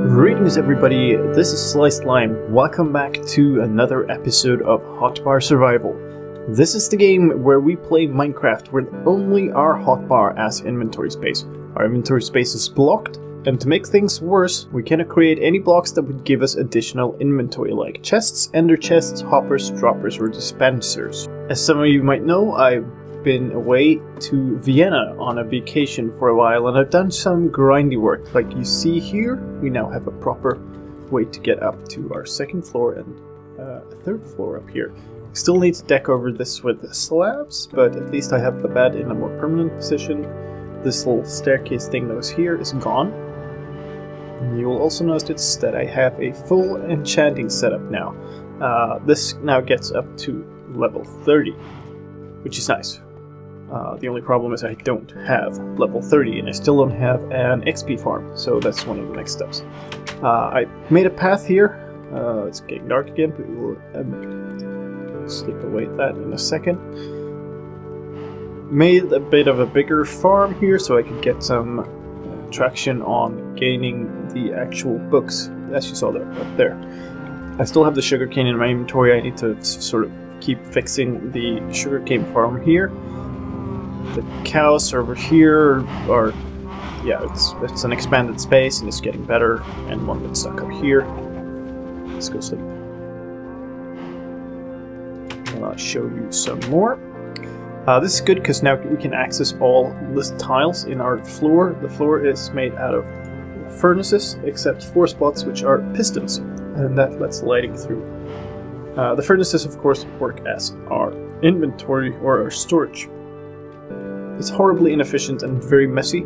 Greetings everybody, this is slicedlime. Welcome back to another episode of Hotbar Survival. This is the game where we play Minecraft with only our hotbar as inventory space. Our inventory space is blocked, and to make things worse, we cannot create any blocks that would give us additional inventory like chests, ender chests, hoppers, droppers, or dispensers. As some of you might know, I've been away to Vienna on a vacation for a while, and I've done some grindy work. Like you see here, we now have a proper way to get up to our second floor and a third floor up here. Still need to deck over this with slabs, but at least I have the bed in a more permanent position. This little staircase thing that was here is gone. And you will also notice that I have a full enchanting setup now. This now gets up to level 30, which is nice. The only problem is I don't have level 30 and I still don't have an XP farm, so that's one of the next steps. I made a path here. It's getting dark again, but we will slip away that in a second. Made a bit of a bigger farm here so I could get some traction on gaining the actual books, as you saw there, up there. I still have the sugarcane in my inventory. I need to sort of keep fixing the sugarcane farm here. The cows over here are, yeah, it's an expanded space and it's getting better, and one gets stuck up here. Let's go sleep. I'll show you some more. This is good because now we can access all the tiles in our floor. The floor is made out of furnaces, except 4 spots which are pistons, and that lets lighting through. The furnaces, of course, work as our inventory or our storage. It's horribly inefficient and very messy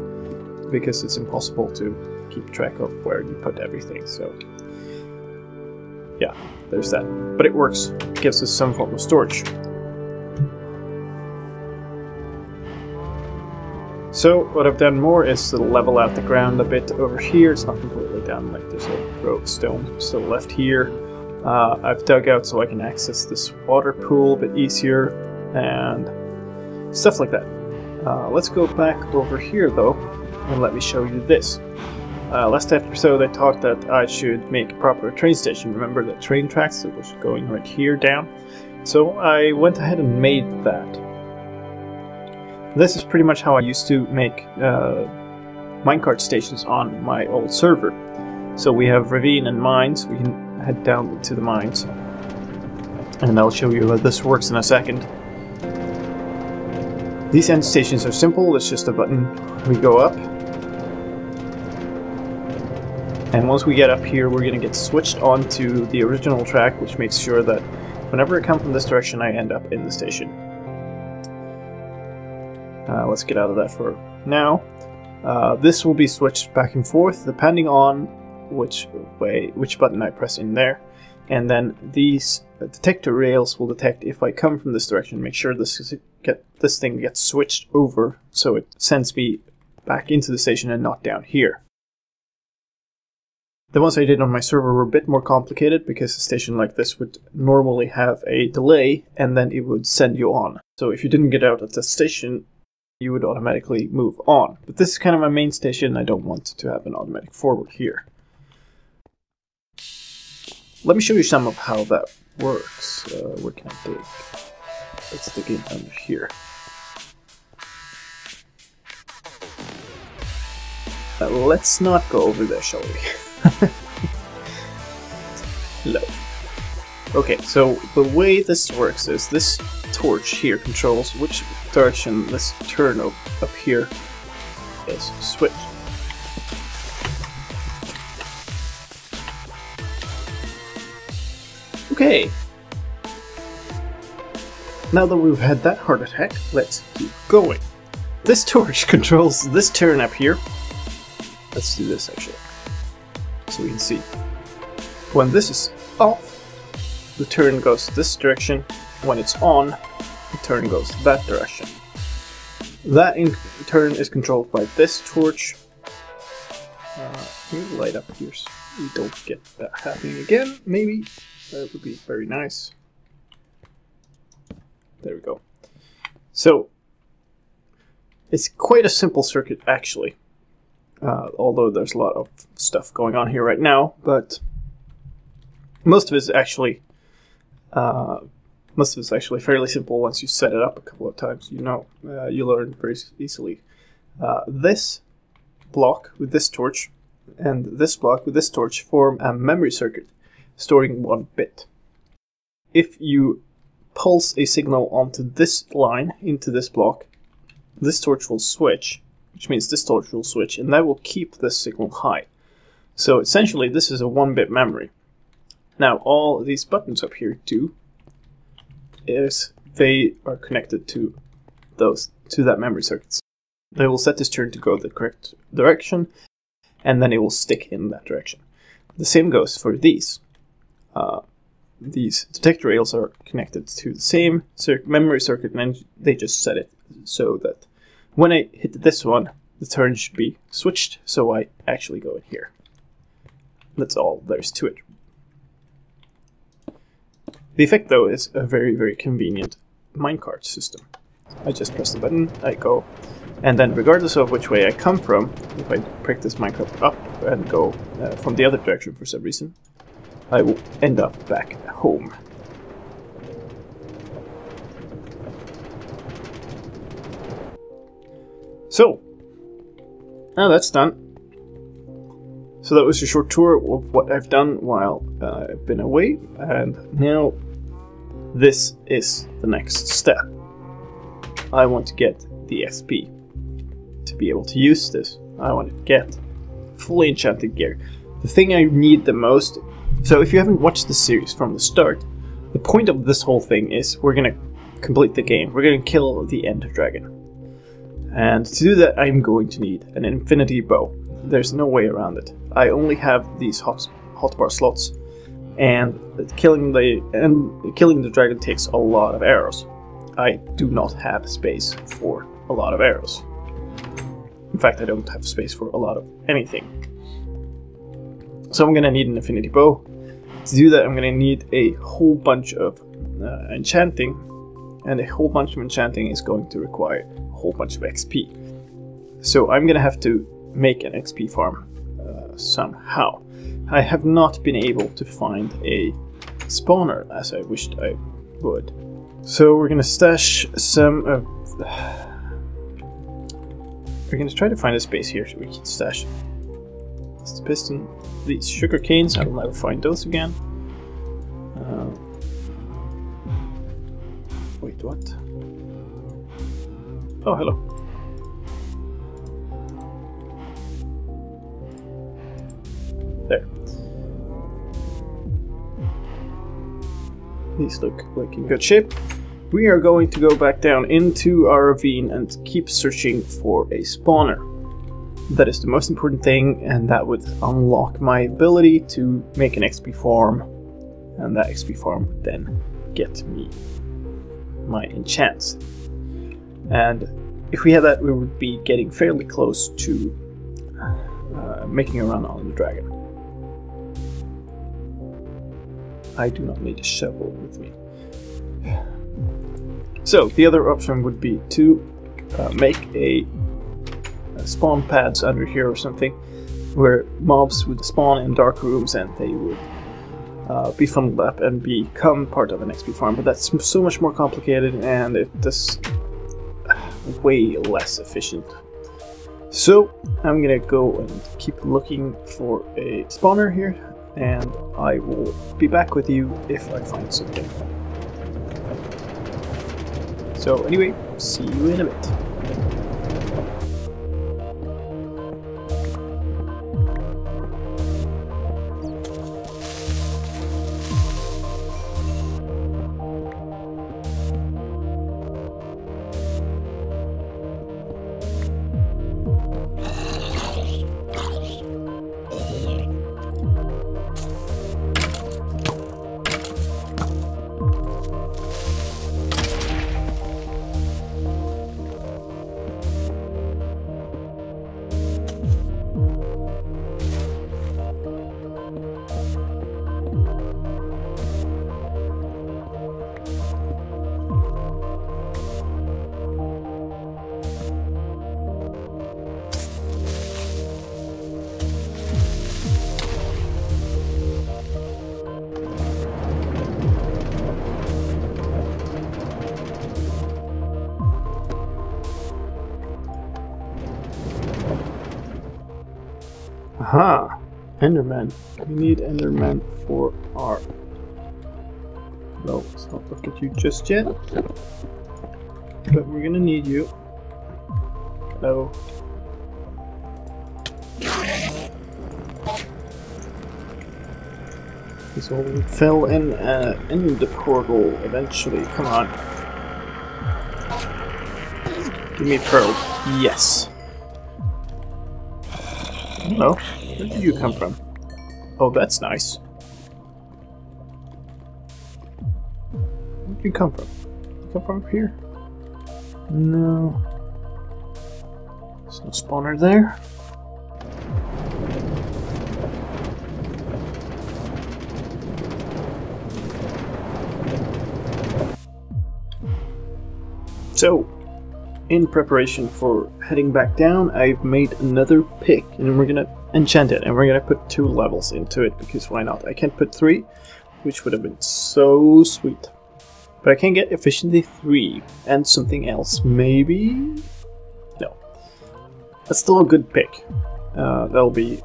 because it's impossible to keep track of where you put everything, so yeah, there's that. But it works, it gives us some form of storage. So what I've done more is to level out the ground a bit over here. It's not completely done, like there's a row of stone still left here. I've dug out so I can access this water pool a bit easier and stuff like that. Let's go back over here though, and let me show you this. Last episode I talked that I should make a proper train station. Remember the train tracks that was going right here down? So I went ahead and made that. This is pretty much how I used to make minecart stations on my old server. So we have ravine and mines. We can head down to the mines, and I'll show you how this works in a second. These end stations are simple. It's just a button. We go up, and once we get up here, we're going to get switched onto the original track, which makes sure that whenever I come from this direction, I end up in the station. Let's get out of that for now. This will be switched back and forth depending on which button I press in there, and then these detector rails will detect if I come from this direction. Make sure this thing gets switched over so it sends me back into the station and not down here. The ones I did on my server were a bit more complicated because a station like this would normally have a delay and then it would send you on. So if you didn't get out at the station, you would automatically move on. But this is kind of my main station. I don't want to have an automatic forward here. Let me show you some of how that works. Where can I dig? Let's dig in under here. Let's not go over there, shall we? Hello. Okay, so the way this works is this torch here controls which direction this turn up here is switched. Okay. Now that we've had that heart attack, let's keep going. This torch controls this turn up here. Let's do this actually, so we can see. When this is off, the turn goes this direction. When it's on, the turn goes that direction. That in turn is controlled by this torch. Let me light up here so we don't get that happening again, maybe. That would be very nice. There we go. So, it's quite a simple circuit actually. although there's a lot of stuff going on here right now, but most of it's actually fairly simple once you set it up a couple of times. You learn very easily. This block with this torch and this block with this torch form a memory circuit storing 1 bit. If you pulse a signal onto this line into this block, this torch will switch, which means this torch will switch, and that will keep this signal high. So essentially this is a 1-bit memory. Now all these buttons up here do is they are connected to that memory circuits. They will set this turn to go the correct direction, and then it will stick in that direction. The same goes for these. These detector rails are connected to the same memory circuit, and they just set it so that when I hit this one, the turn should be switched, so I actually go in here. That's all there is to it. The effect, though, is a very, very convenient minecart system. I just press the button, I go, and then regardless of which way I come from, if I pick this minecart up and go from the other direction for some reason, I will end up back at home. So, now that's done. So that was a short tour of what I've done while I've been away, and now this is the next step. I want to get the XP to be able to use this. I want to get fully enchanted gear. The thing I need the most. So if you haven't watched the series from the start, the point of this whole thing is we're gonna complete the game. We're gonna kill the End Dragon. And to do that, I'm going to need an infinity bow. There's no way around it. I only have these hotbar slots, and killing the dragon takes a lot of arrows. I do not have space for a lot of arrows. In fact, I don't have space for a lot of anything. So I'm gonna need an infinity bow. To do that, I'm gonna need a whole bunch of enchanting, and a whole bunch of enchanting is going to require a whole bunch of XP. So I'm gonna have to make an XP farm somehow. I have not been able to find a spawner as I wished I would. So we're gonna stash some of... We're gonna try to find a space here so we can stash this piston, these sugar canes. I will never find those again. Wait, what? Oh, hello. There. These look like in good shape. We are going to go back down into our ravine and keep searching for a spawner. That is the most important thing, and that would unlock my ability to make an XP farm, and that XP farm would then get me my enchants. And if we had that, we would be getting fairly close to making a run on the dragon. I do not need a shovel with me. So the other option would be to make a spawn pads under here or something, where mobs would spawn in dark rooms and they would be funneled up and become part of an XP farm. But that's so much more complicated, and it's way less efficient. So I'm gonna go and keep looking for a spawner here, and I will be back with you if I find something. So anyway, see you in a bit. Aha! Enderman. We need Enderman for our... No, let's not look at you just yet. But we're gonna need you. Hello. This all fell in the portal eventually. Come on. Give me a pearl. Yes. Hello. Where did you come from? Oh, that's nice. Where did you come from? You come from up here? No. There's no spawner there. So, in preparation for heading back down, I've made another pick, and we're gonna enchant it, and we're gonna put 2 levels into it, because why not? I can't put 3, which would have been so sweet. But I can get efficiency 3, and something else, maybe? No. That's still a good pick. That'll be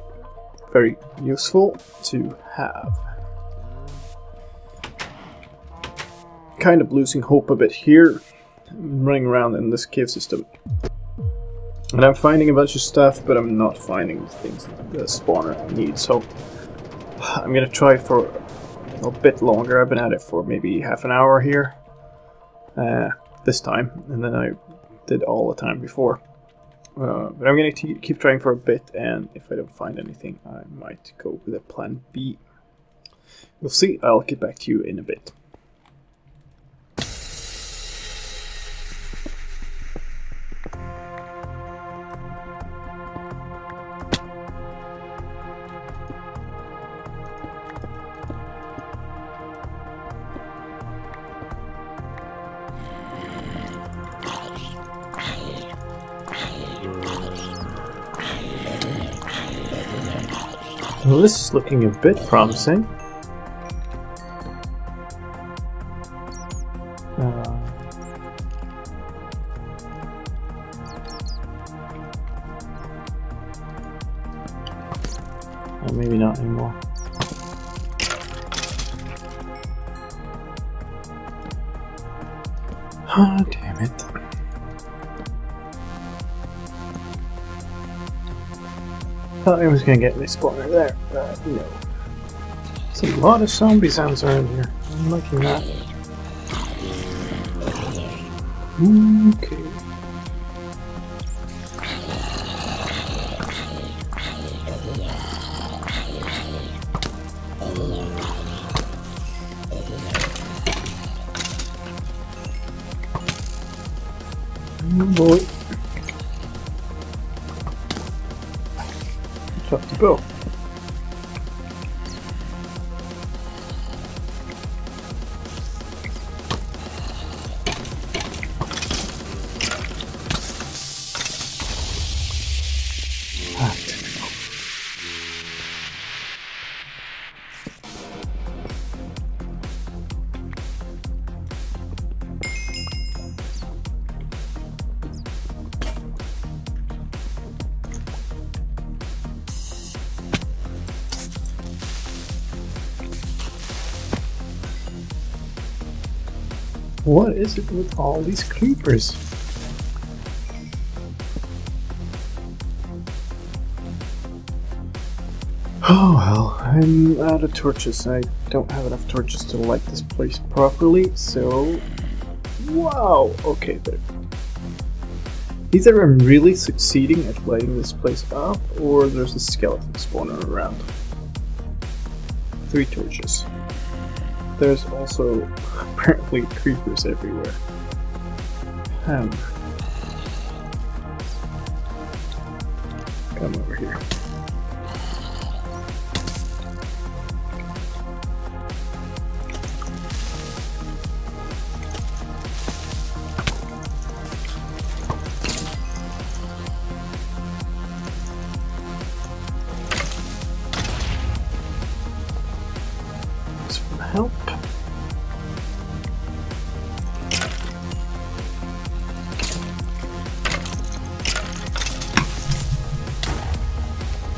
very useful to have. Kind of losing hope a bit here. I'm running around in this cave system. And I'm finding a bunch of stuff, but I'm not finding things the spawner needs, so I'm gonna try for a bit longer. I've been at it for maybe half an hour here. This time, and then I did all the time before. But I'm gonna keep trying for a bit, and if I don't find anything, I might go with a plan B. We'll see. I'll get back to you in a bit. Well, this is looking a bit promising. Maybe not anymore. Ah, damn it. Thought I was gonna get this spawner there, but no. There's a lot of zombie sounds around here. I'm liking that. Okay. Oh boy. Drop the bow. What is it with all these creepers? Oh well, I'm out of torches. I don't have enough torches to light this place properly, so... Wow! Okay, there. Either I'm really succeeding at lighting this place up, or there's a skeleton spawner around. 3 torches. There's also apparently creepers everywhere. Come over here. Some help.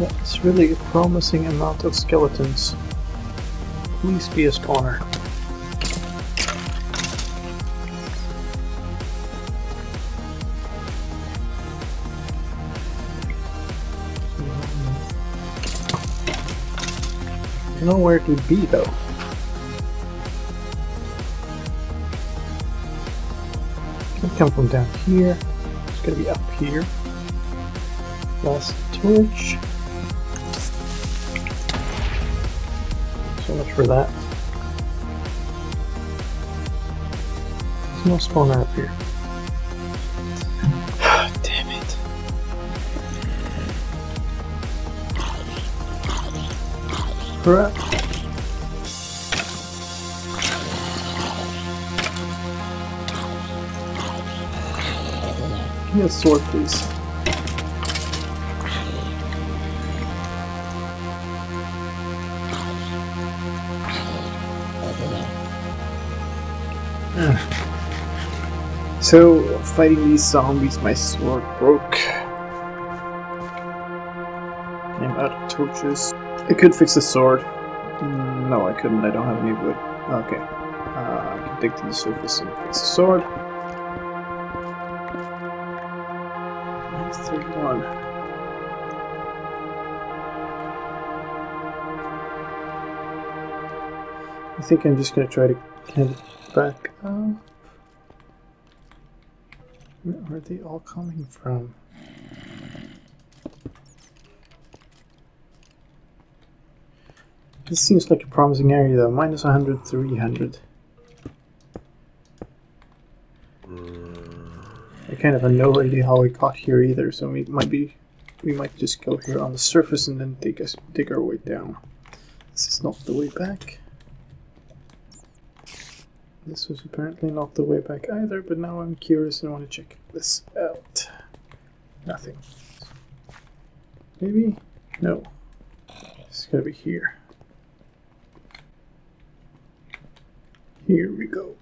That's really a promising amount of skeletons. Please be a spawner. I don't know where it would be though. It could come from down here. It's gonna be up here. Last torch. So much for that. There's no spawner up here. Damn it. Crap. Give me a sword, please. So, fighting these zombies, my sword broke. I'm out of torches. I could fix the sword. No, I couldn't. I don't have any wood. Okay. I can dig to the surface and fix the sword. 31. I think I'm just going to try to get it back up. Where are they all coming from? This seems like a promising area though. Minus 100, 300. I kind of have no idea how we got here either, so we might just go here on the surface and then dig our way down. This is not the way back. This was apparently not the way back either, but now I'm curious and I want to check this out. Nothing. Maybe? No. It's gotta be here. Here we go.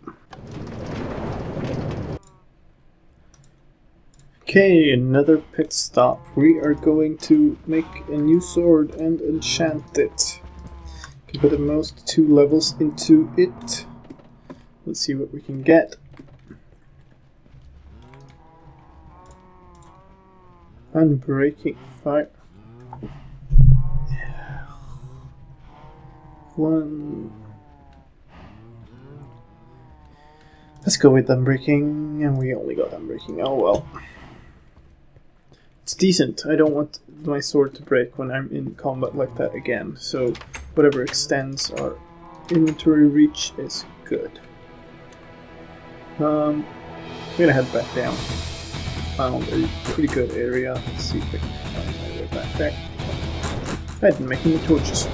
Okay, another pit stop. We are going to make a new sword and enchant it. Can put at most 2 levels into it. Let's see what we can get. Unbreaking fire. One. Let's go with unbreaking, and we only got unbreaking. Oh well. It's decent. I don't want my sword to break when I'm in combat like that again, so whatever extends our inventory reach is good. I'm gonna head back down. Found a pretty good area. Let's see if I can find my way back there. I didn't make any torches.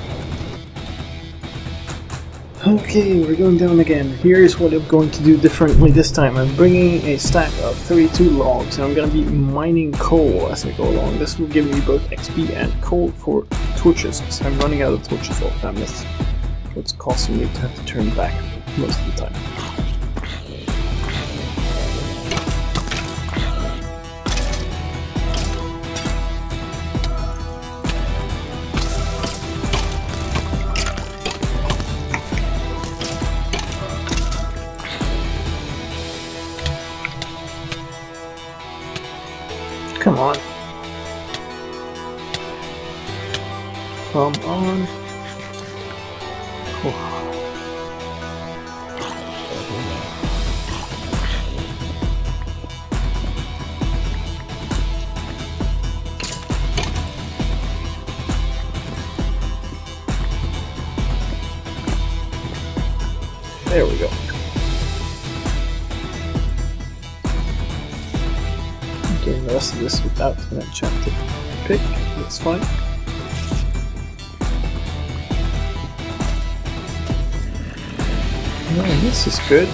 Okay, we're going down again. Here's what I'm going to do differently this time. I'm bringing a stack of 32 logs and I'm going to be mining coal as I go along. This will give me both XP and coal for torches, because I'm running out of torches all the time. That's what's causing me to have to turn back most of the time. Come on. Come on. Oh. There we go. Doing the rest of this without an enchanted pick, that's fine. Oh, this is good.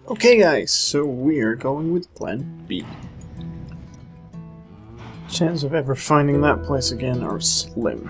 Okay guys, so we're going with plan B. Chance of ever finding that place again are slim.